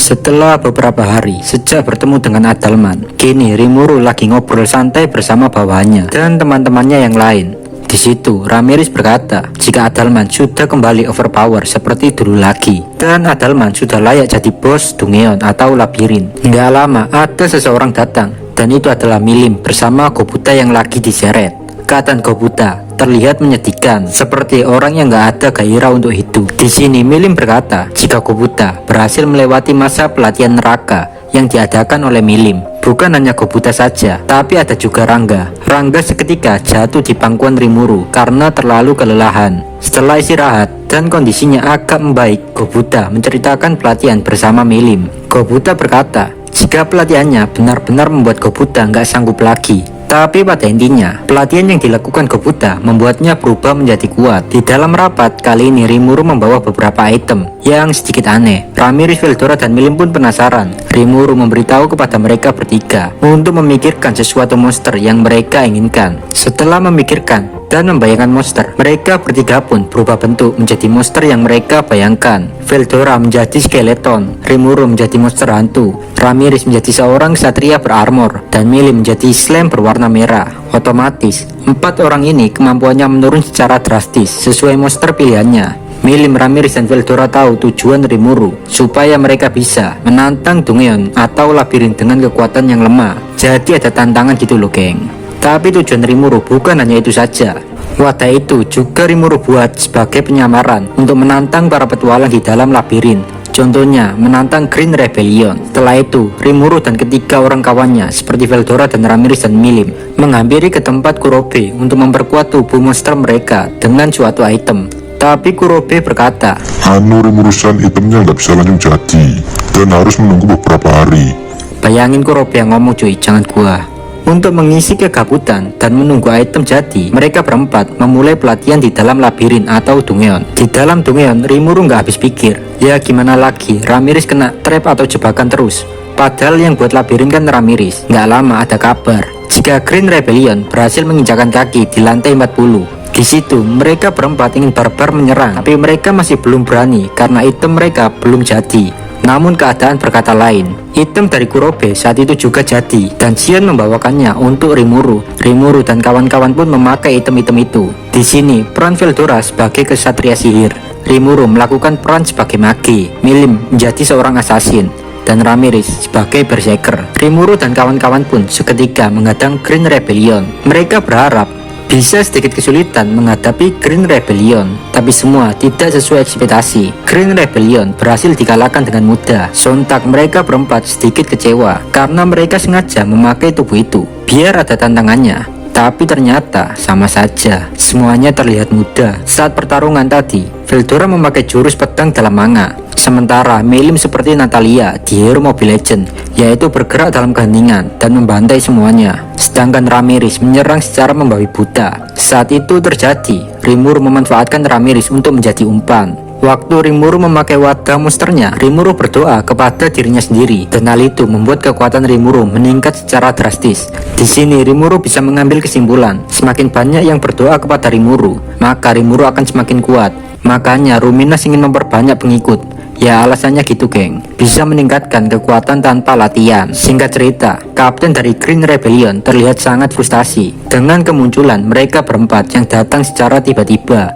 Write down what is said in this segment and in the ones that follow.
Setelah beberapa hari sejak bertemu dengan Adalman, kini Rimuru lagi ngobrol santai bersama bawahannya dan teman-temannya yang lain. Di situ Ramirez berkata jika Adalman sudah kembali overpower seperti dulu lagi dan Adalman sudah layak jadi bos Dungeon atau labirin. Nggak lama ada seseorang datang dan itu adalah Milim bersama Gobuta yang lagi diseret. Keadaan Gobuta terlihat menyedihkan, seperti orang yang nggak ada gairah untuk hidup. Di sini Milim berkata jika Gobuta berhasil melewati masa pelatihan neraka yang diadakan oleh Milim. Bukan hanya Gobuta saja, tapi ada juga Rangga. Rangga seketika jatuh di pangkuan Rimuru karena terlalu kelelahan. Setelah istirahat dan kondisinya agak membaik, Gobuta menceritakan pelatihan bersama Milim. Gobuta berkata jika pelatihannya benar-benar membuat Gobuta nggak sanggup lagi. Tapi pada intinya, pelatihan yang dilakukan Gobuta membuatnya berubah menjadi kuat. Di dalam rapat kali ini Rimuru membawa beberapa item yang sedikit aneh. Ramirez, Veldora, dan Milim pun penasaran. Rimuru memberitahu kepada mereka bertiga untuk memikirkan sesuatu monster yang mereka inginkan. Setelah memikirkan dan membayangkan monster, mereka bertiga pun berubah bentuk menjadi monster yang mereka bayangkan. Veldora menjadi skeleton, Rimuru menjadi monster hantu, Ramirez menjadi seorang ksatria berarmor, dan Milim menjadi slime berwarna merah. Otomatis, 4 orang ini kemampuannya menurun secara drastis sesuai monster pilihannya. Milim, Ramirez, dan Veldora tahu tujuan Rimuru supaya mereka bisa menantang Dungeon atau labirin dengan kekuatan yang lemah. Jadi ada tantangan gitu loh geng. Tapi tujuan Rimuru bukan hanya itu saja. Wadah itu juga Rimuru buat sebagai penyamaran untuk menantang para petualang di dalam labirin. Contohnya menantang Green Rebellion. Setelah itu Rimuru dan ketiga orang kawannya seperti Veldora dan Ramirez dan Milim menghampiri ke tempat Kurobe untuk memperkuat tubuh monster mereka dengan suatu item. Tapi Kurobe berkata, "Anu Rimuru-san, itemnya nggak bisa langsung jadi dan harus menunggu beberapa hari." Bayangin Kurobe yang ngomong cuy, jangan gua. Untuk mengisi kegabutan dan menunggu item jadi, mereka berempat memulai pelatihan di dalam labirin atau Dungeon. Di dalam Dungeon, Rimuru nggak habis pikir. Ya gimana lagi, Ramirez kena trap atau jebakan terus. Padahal yang buat labirin kan Ramirez. Nggak lama ada kabar jika Green Rebellion berhasil menginjakan kaki di lantai 40. Di situ mereka berempat ingin barbar menyerang, tapi mereka masih belum berani karena item mereka belum jadi. Namun keadaan berkata lain. Item dari Kurobe saat itu juga jadi dan Shion membawakannya untuk Rimuru. Rimuru dan kawan-kawan pun memakai item-item itu. Di sini peran Veldora sebagai kesatria sihir, Rimuru melakukan peran sebagai mage, Milim menjadi seorang assassin, dan Ramirez sebagai berserker. Rimuru dan kawan-kawan pun seketika menghadang Green Rebellion. Mereka berharap bisa sedikit kesulitan menghadapi Green Rebellion, tapi semua tidak sesuai ekspektasi. Green Rebellion berhasil dikalahkan dengan mudah. Sontak mereka berempat sedikit kecewa karena mereka sengaja memakai tubuh itu biar ada tantangannya. Tapi ternyata sama saja, semuanya terlihat mudah. Saat pertarungan tadi, Veldora memakai jurus pedang dalam manga, sementara Milim seperti Natalia di Hero Mobile Legends, yaitu bergerak dalam keheningan dan membantai semuanya. Sedangkan Ramirez menyerang secara membabi buta. Saat itu terjadi, Rimuru memanfaatkan Ramirez untuk menjadi umpan. Waktu Rimuru memakai wadah monsternya, Rimuru berdoa kepada dirinya sendiri, dan hal itu membuat kekuatan Rimuru meningkat secara drastis. Di sini Rimuru bisa mengambil kesimpulan, semakin banyak yang berdoa kepada Rimuru, maka Rimuru akan semakin kuat. Makanya Ruminas ingin memperbanyak pengikut. Ya alasannya gitu geng, bisa meningkatkan kekuatan tanpa latihan. Singkat cerita, kapten dari Green Rebellion terlihat sangat frustasi dengan kemunculan mereka berempat yang datang secara tiba-tiba.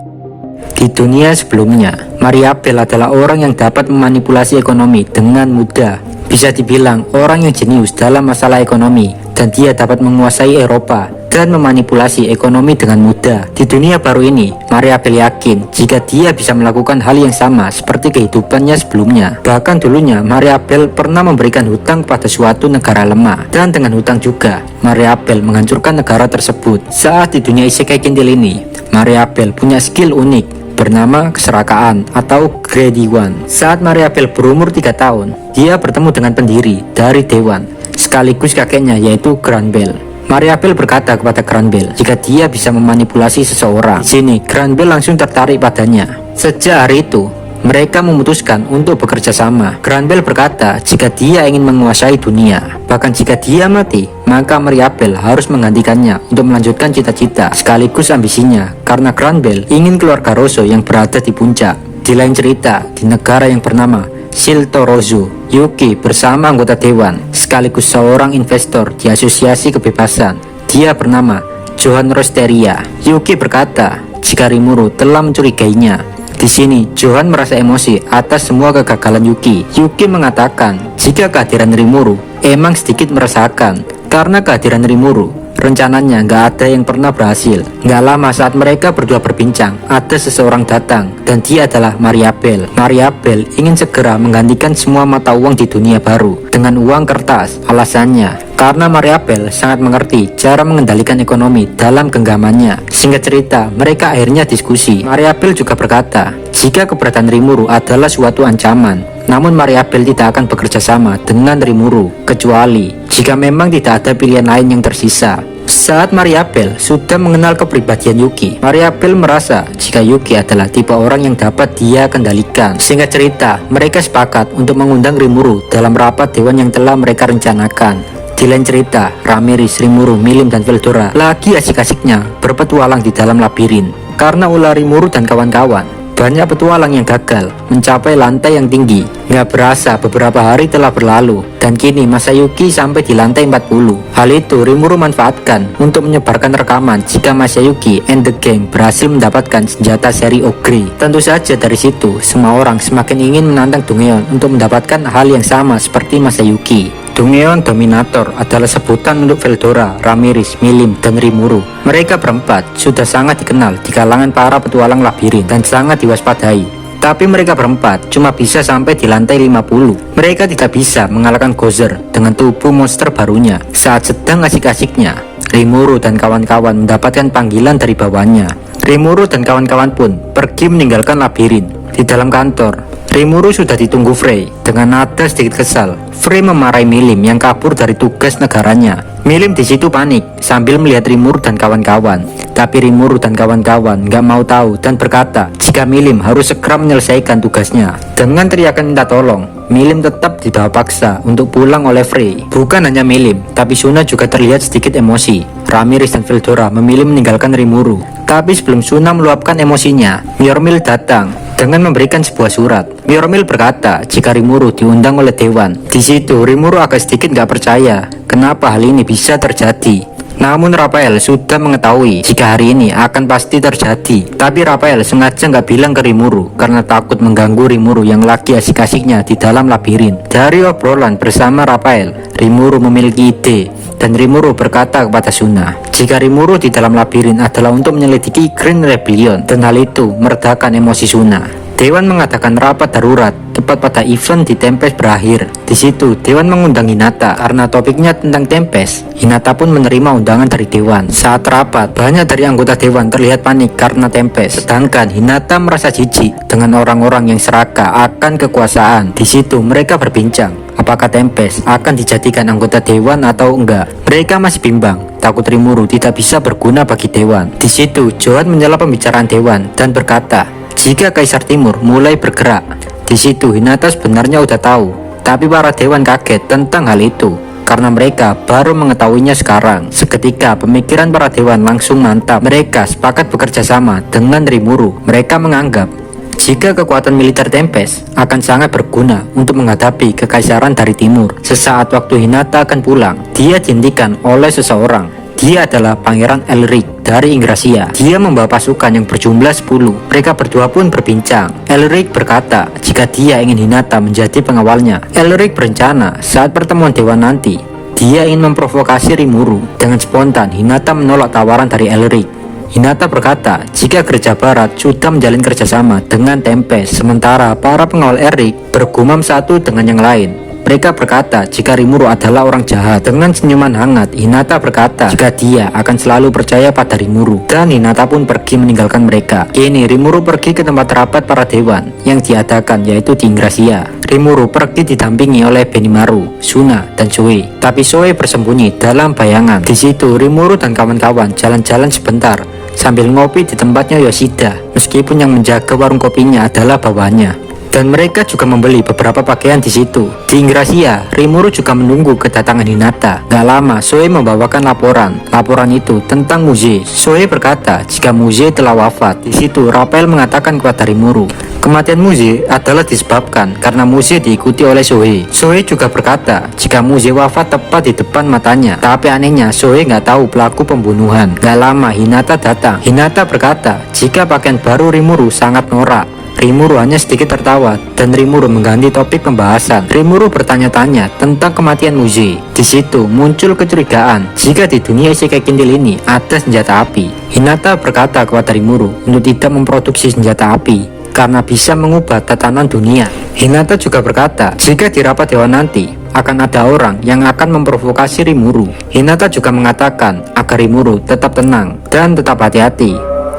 Di dunia sebelumnya, Mariabel adalah orang yang dapat memanipulasi ekonomi dengan mudah. Bisa dibilang orang yang jenius dalam masalah ekonomi, dan dia dapat menguasai Eropa dan memanipulasi ekonomi dengan mudah. Di dunia baru ini, Mariabel yakin jika dia bisa melakukan hal yang sama seperti kehidupannya sebelumnya. Bahkan dulunya Mariabel pernah memberikan hutang kepada suatu negara lemah, dan dengan hutang juga Mariabel menghancurkan negara tersebut. Saat di dunia isekai Kintil ini, Mariabel punya skill unik bernama keserakaan atau Grade 1. Saat Mariabel berumur 3 tahun, dia bertemu dengan pendiri dari Dewan sekaligus kakeknya, yaitu Granbel. Mariabel berkata kepada Granbel jika dia bisa memanipulasi seseorang. Di sini Granbel langsung tertarik padanya. Sejak hari itu mereka memutuskan untuk bekerja sama. Granbel berkata jika dia ingin menguasai dunia, bahkan jika dia mati, maka Mariabel harus menggantikannya untuk melanjutkan cita-cita sekaligus ambisinya, karena Granbel ingin keluarga Rosso yang berada di puncak. Di lain cerita, di negara yang bernama Shiltorozu. Yuki bersama anggota dewan sekaligus seorang investor di asosiasi kebebasan. Dia bernama Johan Rosteria. Yuki berkata jika Rimuru telah mencurigainya. Di sini Johan merasa emosi atas semua kegagalan Yuki. Yuki mengatakan jika kehadiran Rimuru emang sedikit meresahkan karena kehadiran Rimuru rencananya nggak ada yang pernah berhasil. Nggak lama saat mereka berdua berbincang, ada seseorang datang dan dia adalah Mariabel. Mariabel ingin segera menggantikan semua mata uang di dunia baru dengan uang kertas. Alasannya karena Mariabel sangat mengerti cara mengendalikan ekonomi dalam genggamannya. Singkat cerita, mereka akhirnya diskusi. Mariabel juga berkata jika keberadaan Rimuru adalah suatu ancaman, namun Mariabel tidak akan bekerja sama dengan Rimuru kecuali jika memang tidak ada pilihan lain yang tersisa. Saat Mariabel sudah mengenal kepribadian Yuki, Mariabel merasa jika Yuki adalah tipe orang yang dapat dia kendalikan. Singkat cerita, mereka sepakat untuk mengundang Rimuru dalam rapat dewan yang telah mereka rencanakan. Di lain cerita, Ramirez, Rimuru, Milim, dan Veldora lagi asik-asiknya berpetualang di dalam labirin. Karena ulah Rimuru dan kawan-kawan, banyak petualang yang gagal mencapai lantai yang tinggi. Nggak berasa beberapa hari telah berlalu dan kini Masayuki sampai di lantai 40. Hal itu Rimuru manfaatkan untuk menyebarkan rekaman jika Masayuki and the gang berhasil mendapatkan senjata seri Ogre. Tentu saja dari situ semua orang semakin ingin menantang Dongeon untuk mendapatkan hal yang sama seperti Masayuki. Dongeon Dominator adalah sebutan untuk Veldora, Ramirez, Milim, dan Rimuru. Mereka berempat sudah sangat dikenal di kalangan para petualang labirin dan sangat diwaspadai. Tapi mereka berempat cuma bisa sampai di lantai 50. Mereka tidak bisa mengalahkan Gozer dengan tubuh monster barunya. Saat sedang asik-asiknya, Rimuru dan kawan-kawan mendapatkan panggilan dari bawahnya. Rimuru dan kawan-kawan pun pergi meninggalkan labirin. Di dalam kantor, Rimuru sudah ditunggu Frey. Dengan nada sedikit kesal, Frey memarahi Milim yang kabur dari tugas negaranya. Milim di situ panik sambil melihat Rimuru dan kawan-kawan. Tapi Rimuru dan kawan-kawan nggak mau tahu dan berkata jika Milim harus segera menyelesaikan tugasnya. Dengan teriakan minta tolong, Milim tetap dibawa paksa untuk pulang oleh Frey. Bukan hanya Milim, tapi Suna juga terlihat sedikit emosi. Ramirez dan Veldora memilih meninggalkan Rimuru. Tapi sebelum Suna meluapkan emosinya, Myormil datang dengan memberikan sebuah surat. Myormil berkata jika Rimuru diundang oleh Dewan. Di situ Rimuru agak sedikit nggak percaya kenapa hal ini bisa terjadi. Namun Raphael sudah mengetahui jika hari ini akan pasti terjadi. Tapi Raphael sengaja nggak bilang ke Rimuru karena takut mengganggu Rimuru yang lagi asik-asiknya di dalam labirin. Dari obrolan bersama Raphael, Rimuru memiliki ide. Dan Rimuru berkata kepada Suna jika Rimuru di dalam labirin adalah untuk menyelidiki Green Rebellion, dan hal itu meredakan emosi Suna. Dewan mengadakan rapat darurat tepat pada event di Tempest berakhir. Di situ Dewan mengundang Hinata karena topiknya tentang Tempest. Hinata pun menerima undangan dari Dewan. Saat rapat, banyak dari anggota Dewan terlihat panik karena Tempest, sedangkan Hinata merasa jijik dengan orang-orang yang serakah akan kekuasaan. Di situ mereka berbincang apakah Tempest akan dijadikan anggota Dewan atau enggak. Mereka masih bimbang, takut Rimuru tidak bisa berguna bagi Dewan. Di situ Johan menyela pembicaraan Dewan dan berkata jika Kaisar Timur mulai bergerak. Di situ Hinata sebenarnya udah tahu, tapi para Dewan kaget tentang hal itu karena mereka baru mengetahuinya sekarang. Seketika pemikiran para Dewan langsung mantap. Mereka sepakat bekerja sama dengan Rimuru. Mereka menganggap jika kekuatan militer Tempest akan sangat berguna untuk menghadapi kekaisaran dari timur. Sesaat waktu Hinata akan pulang, dia dihentikan oleh seseorang. Dia adalah Pangeran Elric dari Ingrasia. Dia membawa pasukan yang berjumlah 10. Mereka berdua pun berbincang. Elric berkata jika dia ingin Hinata menjadi pengawalnya. Elric berencana saat pertemuan Dewan nanti, dia ingin memprovokasi Rimuru. Dengan spontan, Hinata menolak tawaran dari Elric. Hinata berkata jika gereja barat sudah menjalin kerjasama dengan Tempest, sementara para pengawal Elric bergumam satu dengan yang lain. Mereka berkata jika Rimuru adalah orang jahat. Dengan senyuman hangat, Hinata berkata jika dia akan selalu percaya pada Rimuru. Dan Hinata pun pergi meninggalkan mereka. Kini Rimuru pergi ke tempat rapat para dewan yang diadakan, yaitu di Ingrasia. Rimuru pergi didampingi oleh Benimaru, Suna, dan Zoe. Tapi Zoe bersembunyi dalam bayangan. Di situ Rimuru dan kawan-kawan jalan-jalan sebentar sambil ngopi di tempatnya Yoshida, meskipun yang menjaga warung kopinya adalah bawahnya. dan mereka juga membeli beberapa pakaian di situ. Di Ingracia, Rimuru juga menunggu kedatangan Hinata. Gak lama, Soe membawakan laporan. Laporan itu tentang Muze. Soe berkata jika Muze telah wafat. Di situ, Raphael mengatakan kepada Rimuru, kematian Muze adalah disebabkan karena Muze diikuti oleh Soe. Soe juga berkata jika Muze wafat tepat di depan matanya. Tapi anehnya, Soe nggak tahu pelaku pembunuhan. Gak lama, Hinata datang. Hinata berkata jika pakaian baru Rimuru sangat norak. Rimuru hanya sedikit tertawa dan Rimuru mengganti topik pembahasan. Rimuru bertanya-tanya tentang kematian Muze. Di situ muncul kecurigaan jika di dunia Isekai Kintil ini ada senjata api. Hinata berkata kepada Rimuru untuk tidak memproduksi senjata api karena bisa mengubah tatanan dunia. Hinata juga berkata jika di rapat dewan nanti akan ada orang yang akan memprovokasi Rimuru. Hinata juga mengatakan agar Rimuru tetap tenang dan tetap hati-hati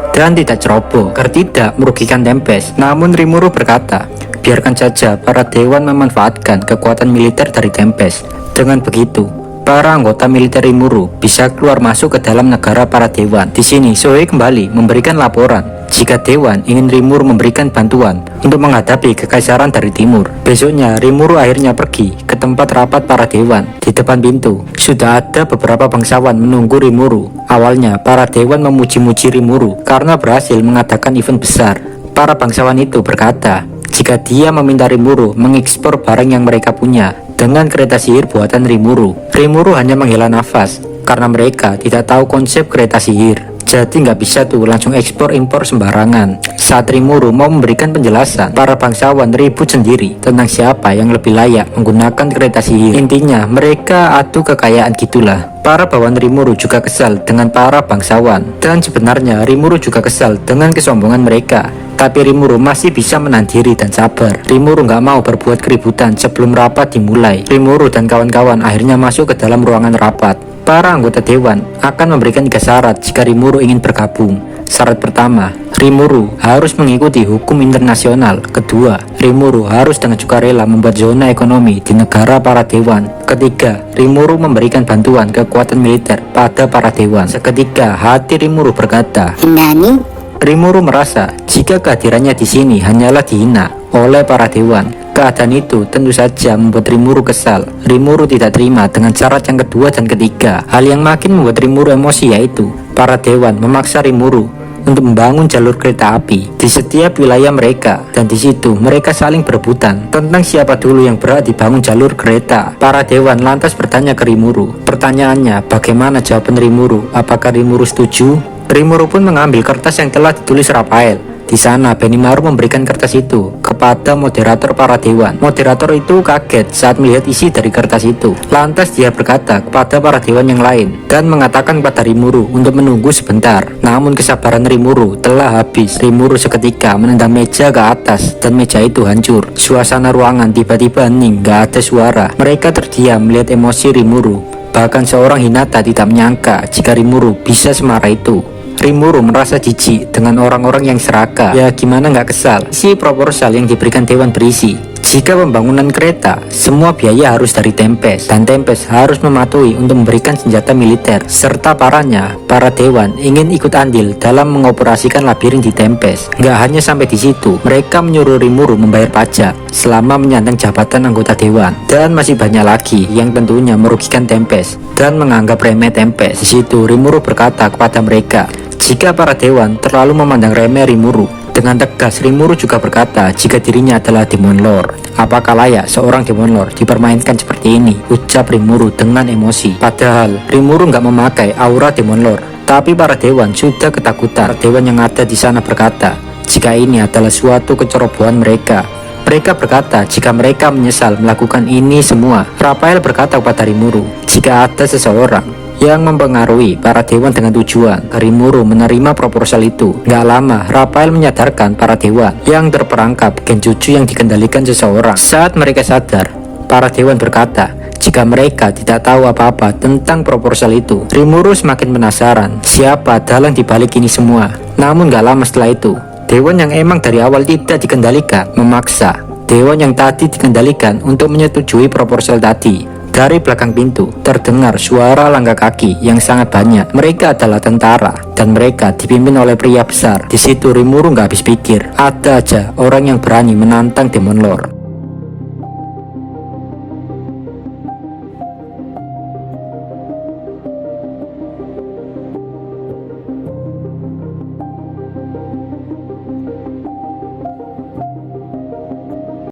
dan tidak ceroboh agar tidak merugikan Tempest. Namun Rimuru berkata biarkan saja para dewan memanfaatkan kekuatan militer dari Tempest. Dengan begitu para anggota militer Rimuru bisa keluar masuk ke dalam negara para dewan. Di sini Soe kembali memberikan laporan jika dewan ingin Rimuru memberikan bantuan untuk menghadapi kekaisaran dari timur. Besoknya Rimuru akhirnya pergi ke tempat rapat para dewan. Di depan pintu sudah ada beberapa bangsawan menunggu Rimuru. Awalnya para dewan memuji-muji Rimuru karena berhasil mengadakan event besar. Para bangsawan itu berkata jika dia meminta Rimuru mengekspor barang yang mereka punya dengan kereta sihir buatan Rimuru. Rimuru hanya menghela nafas karena mereka tidak tahu konsep kereta sihir. Jadi nggak bisa tuh langsung ekspor impor sembarangan. Saat Rimuru mau memberikan penjelasan, para bangsawan ribut sendiri tentang siapa yang lebih layak menggunakan kereta sihir. Intinya mereka adu kekayaan gitulah. Para bawahan Rimuru juga kesal dengan para bangsawan. Dan sebenarnya Rimuru juga kesal dengan kesombongan mereka. Tapi Rimuru masih bisa menahan diri dan sabar. Rimuru nggak mau berbuat keributan sebelum rapat dimulai. Rimuru dan kawan-kawan akhirnya masuk ke dalam ruangan rapat. Para anggota dewan akan memberikan 3 syarat jika Rimuru ingin bergabung. Syarat pertama, Rimuru harus mengikuti hukum internasional. Kedua, Rimuru harus dengan sukarela membuat zona ekonomi di negara para dewan. Ketiga, Rimuru memberikan bantuan kekuatan militer pada para dewan. Seketika hati Rimuru berkata, Nani? Rimuru merasa jika kehadirannya di sini hanyalah dihina oleh para dewan. Keadaan itu tentu saja membuat Rimuru kesal. Rimuru tidak terima dengan syarat yang kedua dan ketiga. Hal yang makin membuat Rimuru emosi yaitu para dewan memaksa Rimuru untuk membangun jalur kereta api di setiap wilayah mereka, dan di situ mereka saling berebutan tentang siapa dulu yang berhak dibangun jalur kereta. Para dewan lantas bertanya ke Rimuru. Pertanyaannya, bagaimana jawaban Rimuru? Apakah Rimuru setuju? Rimuru pun mengambil kertas yang telah ditulis Raphael. Di sana Benimaru memberikan kertas itu kepada moderator para dewan. Moderator itu kaget saat melihat isi dari kertas itu. Lantas dia berkata kepada para dewan yang lain dan mengatakan kepada Rimuru untuk menunggu sebentar. Namun kesabaran Rimuru telah habis. Rimuru seketika menendang meja ke atas dan meja itu hancur. Suasana ruangan tiba-tiba hening, gak ada suara. Mereka terdiam melihat emosi Rimuru. Bahkan seorang Hinata tidak menyangka jika Rimuru bisa semarah itu. Rimuru merasa jijik dengan orang-orang yang serakah. Ya gimana nggak kesal. Si proposal yang diberikan dewan berisi jika pembangunan kereta, semua biaya harus dari Tempest, dan Tempest harus mematuhi untuk memberikan senjata militer. Serta para dewan ingin ikut andil dalam mengoperasikan labirin di Tempest. Nggak hanya sampai di situ, mereka menyuruh Rimuru membayar pajak selama menyandang jabatan anggota dewan. Dan masih banyak lagi yang tentunya merugikan Tempest dan menganggap remeh Tempest. Di situ Rimuru berkata kepada mereka jika para dewan terlalu memandang remeh Rimuru. Dengan tegas Rimuru juga berkata jika dirinya adalah Demon Lord. Apakah layak seorang Demon Lord dipermainkan seperti ini? Ucap Rimuru dengan emosi. Padahal Rimuru nggak memakai aura Demon Lord. Tapi para dewan sudah ketakutan. Dewan yang ada di sana berkata jika ini adalah suatu kecerobohan mereka. Mereka berkata jika mereka menyesal melakukan ini semua. Raphael berkata kepada Rimuru jika ada seseorang yang mempengaruhi para dewan dengan tujuan Rimuru menerima proposal itu. Gak lama Raphael menyadarkan para dewan yang terperangkap genjutsu yang dikendalikan seseorang. Saat mereka sadar, para dewan berkata jika mereka tidak tahu apa-apa tentang proposal itu. Rimuru semakin penasaran siapa dalang dibalik ini semua. Namun gak lama setelah itu, dewan yang emang dari awal tidak dikendalikan memaksa dewan yang tadi dikendalikan untuk menyetujui proposal tadi. Dari belakang pintu, terdengar suara langkah kaki yang sangat banyak. Mereka adalah tentara, dan mereka dipimpin oleh pria besar. Di situ Rimuru nggak habis pikir, ada aja orang yang berani menantang Demon Lord.